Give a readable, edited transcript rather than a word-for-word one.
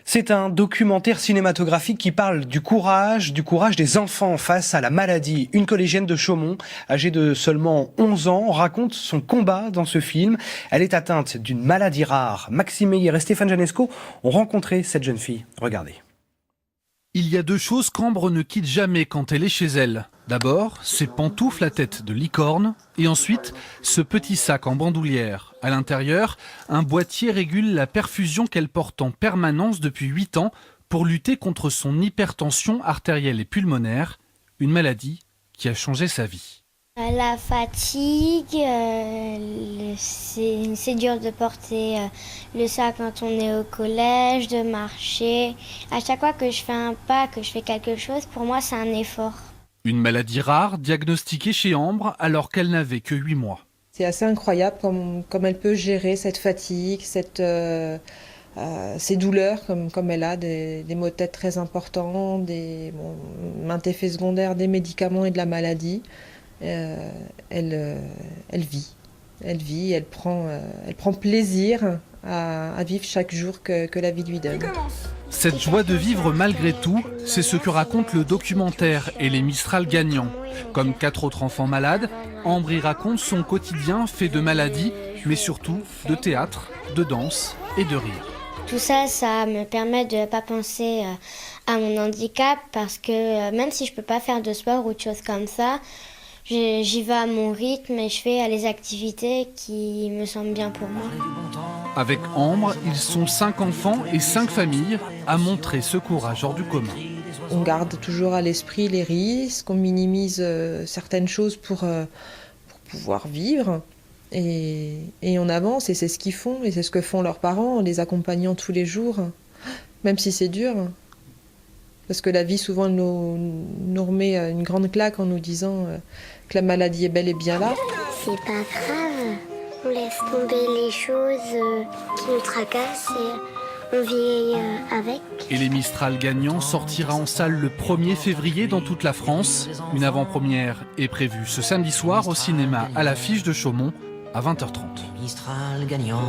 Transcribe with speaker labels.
Speaker 1: C'est un documentaire cinématographique qui parle du courage des enfants face à la maladie. Une collégienne de Chaumont, âgée de seulement 11 ans, raconte son combat dans ce film. Elle est atteinte d'une maladie rare. Maxime Meyer et Stéphane Janesco ont rencontré cette jeune fille. Regardez.
Speaker 2: Il y a deux choses qu'Ambre ne quitte jamais quand elle est chez elle. D'abord, ses pantoufles à tête de licorne et ensuite, ce petit sac en bandoulière. À l'intérieur, un boîtier régule la perfusion qu'elle porte en permanence depuis 8 ans pour lutter contre son hypertension artérielle et pulmonaire, une maladie qui a changé sa vie.
Speaker 3: La fatigue, c'est dur de porter le sac quand on est au collège, de marcher. À chaque fois que je fais un pas, que je fais quelque chose, pour moi c'est un effort.
Speaker 2: Une maladie rare diagnostiquée chez Ambre alors qu'elle n'avait que 8 mois.
Speaker 4: C'est assez incroyable comme elle peut gérer cette fatigue, ces douleurs, comme elle a des maux de tête très importants, maints effets secondaires des médicaments et de la maladie. Elle vit, elle prend plaisir à vivre chaque jour que la vie lui donne.
Speaker 2: Cette joie de vivre malgré tout, c'est ce que raconte le documentaire et les Mistral gagnants. Comme 4 autres enfants malades, Ambre y raconte son quotidien fait de maladies, mais surtout de théâtre, de danse et de rire.
Speaker 3: Tout ça, ça me permet de ne pas penser à mon handicap parce que même si je ne peux pas faire de sport ou de choses comme ça, j'y vais à mon rythme et je fais les activités qui me semblent bien pour moi.
Speaker 2: Avec Ambre, ils sont 5 enfants et 5 familles à montrer ce courage hors du commun.
Speaker 4: On garde toujours à l'esprit les risques, on minimise certaines choses pour pouvoir vivre et on avance et c'est ce qu'ils font et c'est ce que font leurs parents en les accompagnant tous les jours, même si c'est dur. Parce que la vie souvent nous remet une grande claque en nous disant que la maladie est bel et bien là.
Speaker 3: C'est pas grave, on laisse tomber les choses qui nous tracassent et on vit avec.
Speaker 2: Et les Mistral gagnants sortira en salle le 1er février dans toute la France. Une avant-première est prévue ce samedi soir au cinéma à l'Affiche de Chaumont à 20h30.
Speaker 5: Mistral gagnant.